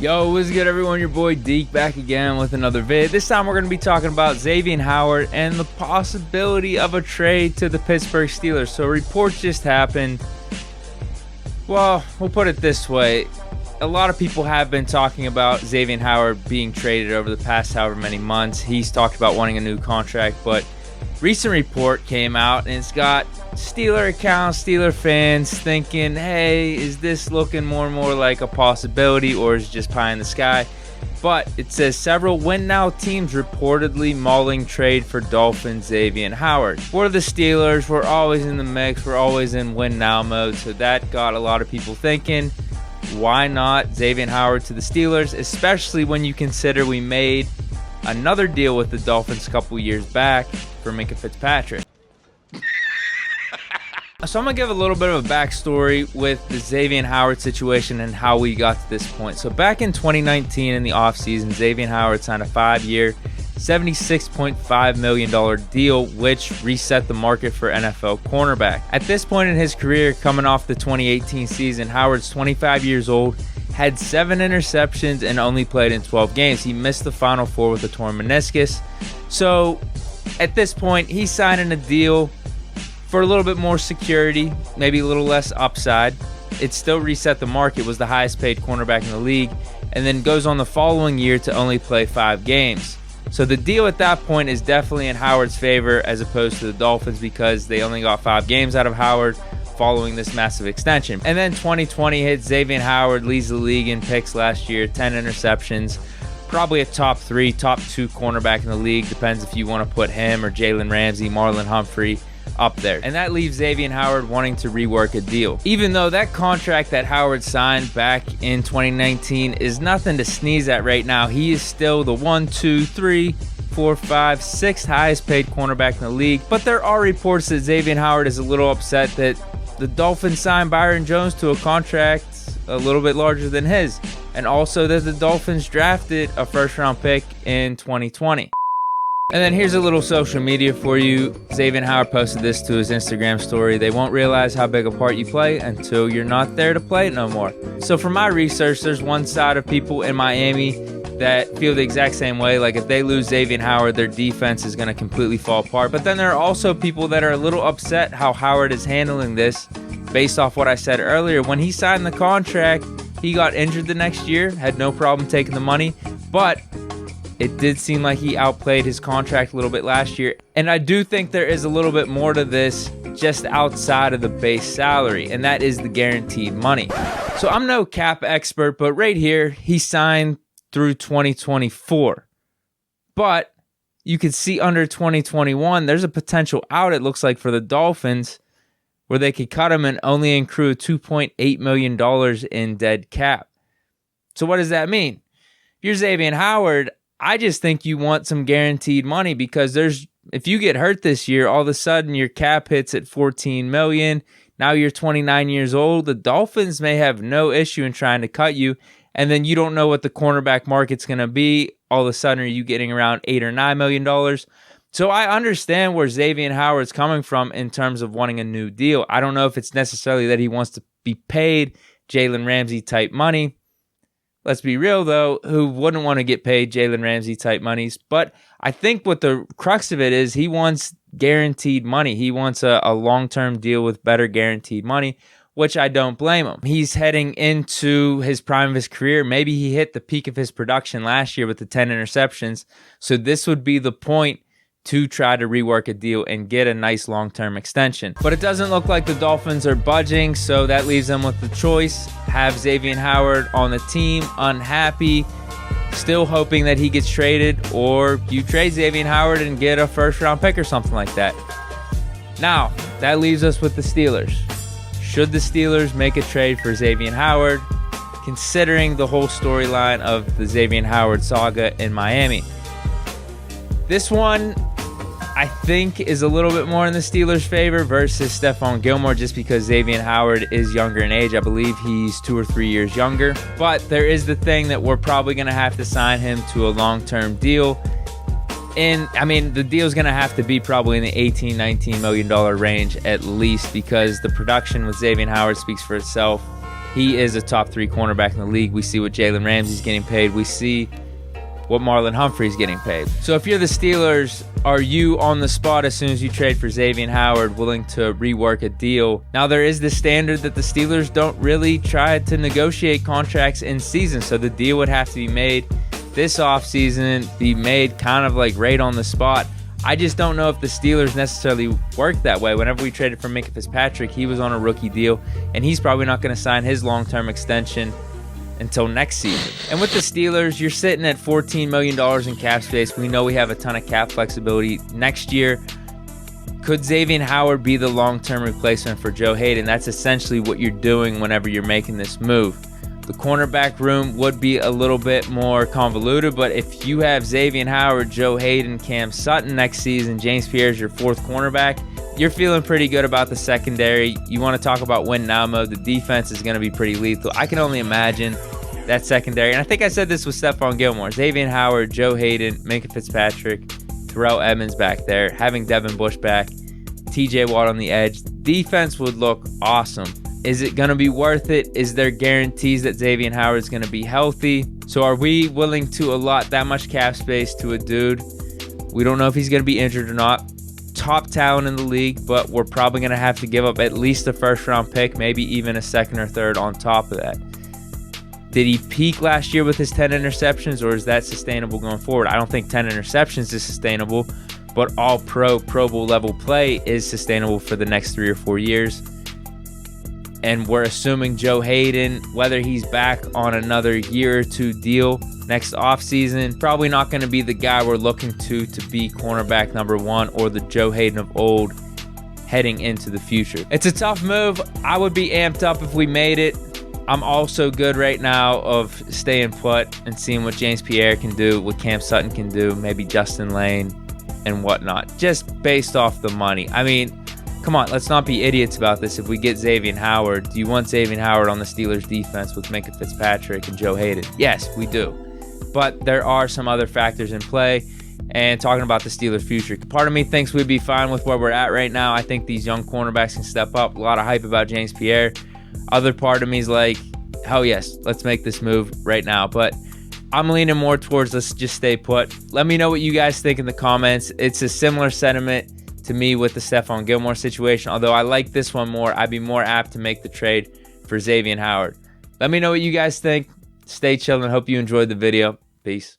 Yo, what's good everyone? Your boy Deke back again with another vid. This time we're going to be talking about Xavien Howard and the possibility of a trade to the Pittsburgh Steelers. So reports just happened. Well, we'll put it this way. A lot of people have been talking about Xavien Howard being traded over the past however many months. He's talked about wanting a new contract, but recent report came out and it's got Steeler accounts, Steeler fans thinking, hey, is this looking more and more like a possibility or is it just pie in the sky? But it says several win-now teams reportedly mulling trade for Dolphins Xavien Howard. We're the Steelers, we're always in the mix, we're always in win-now mode, so that got a lot of people thinking, why not Xavien Howard to the Steelers, especially when you consider we made another deal with the Dolphins a couple years back for Minkah Fitzpatrick. So I'm going to give a little bit of a backstory with the Xavien Howard situation and how we got to this point. So back in 2019 in the offseason, Xavien Howard signed a 5-year, $76.5 million deal, which reset the market for NFL cornerback. At this point in his career, coming off the 2018 season, Howard's 25 years old, had 7 interceptions, and only played in 12 games. He missed the Final Four with a torn meniscus. So at this point, he's signing a deal for a little bit more security, maybe a little less upside. It still reset the market, was the highest paid cornerback in the league, and then goes on the following year to only play 5 games. So the deal at that point is definitely in Howard's favor as opposed to the Dolphins because they only got 5 games out of Howard following this massive extension. And then 2020 hits. Xavien Howard leads the league in picks last year, 10 interceptions. Probably a top 3, top 2 cornerback in the league. Depends if you want to put him or Jalen Ramsey, Marlon Humphrey up there. And that leaves Xavien Howard wanting to rework a deal. Even though that contract that Howard signed back in 2019 is nothing to sneeze at right now, he is still the 1, 2, 3, 4, 5, 6th highest paid cornerback in the league. But there are reports that Xavien Howard is a little upset that the Dolphins signed Byron Jones to a contract a little bit larger than his, and also that the Dolphins drafted a first-round pick in 2020. And then here's a little social media for you. Xavien Howard posted this to his Instagram story. They won't realize how big a part you play until you're not there to play it no more. So from my research, there's one side of people in Miami that feel the exact same way. Like if they lose Xavien Howard, their defense is going to completely fall apart. But then there are also people that are a little upset how Howard is handling this based off what I said earlier. When he signed the contract, he got injured the next year, had no problem taking the money, but it did seem like he outplayed his contract a little bit last year. And I do think there is a little bit more to this just outside of the base salary, and that is the guaranteed money. So I'm no cap expert, but right here, he signed through 2024. But you can see under 2021, there's a potential out, it looks like, for the Dolphins, where they could cut him and only accrue $2.8 million in dead cap. So what does that mean? If you're Xavien Howard, I just think you want some guaranteed money because if you get hurt this year, all of a sudden your cap hits at $14 million. Now you're 29 years old. The Dolphins may have no issue in trying to cut you, and then you don't know what the cornerback market's going to be. All of a sudden, are you getting around $8 or $9 million? So I understand where Xavien Howard's coming from in terms of wanting a new deal. I don't know if it's necessarily that he wants to be paid Jalen Ramsey type money. Let's be real, though, who wouldn't want to get paid Jalen Ramsey type monies? But I think what the crux of it is he wants guaranteed money. He wants a long-term deal with better guaranteed money, which I don't blame him. He's heading into his prime of his career. Maybe he hit the peak of his production last year with the 10 interceptions. So this would be the point to try to rework a deal and get a nice long-term extension. But it doesn't look like the Dolphins are budging, so that leaves them with the choice. Have Xavien Howard on the team, unhappy, still hoping that he gets traded, or you trade Xavien Howard and get a first-round pick or something like that. Now, that leaves us with the Steelers. Should the Steelers make a trade for Xavien Howard, considering the whole storyline of the Xavien Howard saga in Miami? This one, I think, is a little bit more in the Steelers' favor versus Stephon Gilmore, just because Xavien Howard is younger in age. I believe he's 2 or 3 years younger. But there is the thing that we're probably going to have to sign him to a long-term deal. And, I mean, the deal's going to have to be probably in the $18, $19 million range at least, because the production with Xavien Howard speaks for itself. He is a top 3 cornerback in the league. We see what Jalen Ramsey's getting paid. We see what Marlon Humphrey's getting paid. So if you're the Steelers, are you on the spot as soon as you trade for Xavien Howard, willing to rework a deal? Now, there is the standard that the Steelers don't really try to negotiate contracts in season, so the deal would have to be made this offseason, be made kind of like right on the spot. I just don't know if the Steelers necessarily work that way. Whenever we traded for Minkah Fitzpatrick, he was on a rookie deal, and he's probably not going to sign his long-term extension until next season. And with the Steelers, you're sitting at $14 million in cap space. We know we have a ton of cap flexibility next year. Could Xavien Howard be the long-term replacement for Joe Hayden? That's essentially what you're doing whenever you're making this move. The cornerback room would be a little bit more convoluted, but if you have Xavien Howard, Joe Hayden, Cam Sutton next season, James Pierre's your 4th cornerback, you're feeling pretty good about the secondary. You want to talk about win now mode. The defense is going to be pretty lethal. I can only imagine that secondary. And I think I said this with Stephon Gilmore. Xavien Howard, Joe Hayden, Minkah Fitzpatrick, Terrell Edmunds back there, having Devin Bush back, TJ Watt on the edge. Defense would look awesome. Is it going to be worth it? Is there guarantees that Xavien Howard is going to be healthy? So are we willing to allot that much cap space to a dude? We don't know if he's going to be injured or not. Top talent in the league, but we're probably going to have to give up at least a 1st-round pick, maybe even a 2nd or 3rd on top of that. Did he peak last year with his 10 interceptions, or is that sustainable going forward? I don't think 10 interceptions is sustainable, but Pro Bowl level play is sustainable for the next 3 or 4 years. And we're assuming Joe Hayden, whether he's back on another year or 2 deal next offseason, probably not going to be the guy we're looking to be cornerback number 1 or the Joe Hayden of old heading into the future. It's a tough move. I would be amped up if we made it. I'm also good right now of staying put and seeing what James Pierre can do, what Cam Sutton can do, maybe Justin Lane and whatnot, just based off the money. I mean, come on, let's not be idiots about this. If we get Xavien Howard, do you want Xavien Howard on the Steelers defense with Minkah Fitzpatrick and Joe Hayden? Yes, we do. But there are some other factors in play. And talking about the Steelers' future, part of me thinks we'd be fine with where we're at right now. I think these young cornerbacks can step up. A lot of hype about James Pierre. Other part of me is like, hell yes, let's make this move right now. But I'm leaning more towards let's just stay put. Let me know what you guys think in the comments. It's a similar sentiment to me with the Stephon Gilmore situation. Although I like this one more, I'd be more apt to make the trade for Xavien Howard. Let me know what you guys think. Stay chilling. Hope you enjoyed the video. Peace.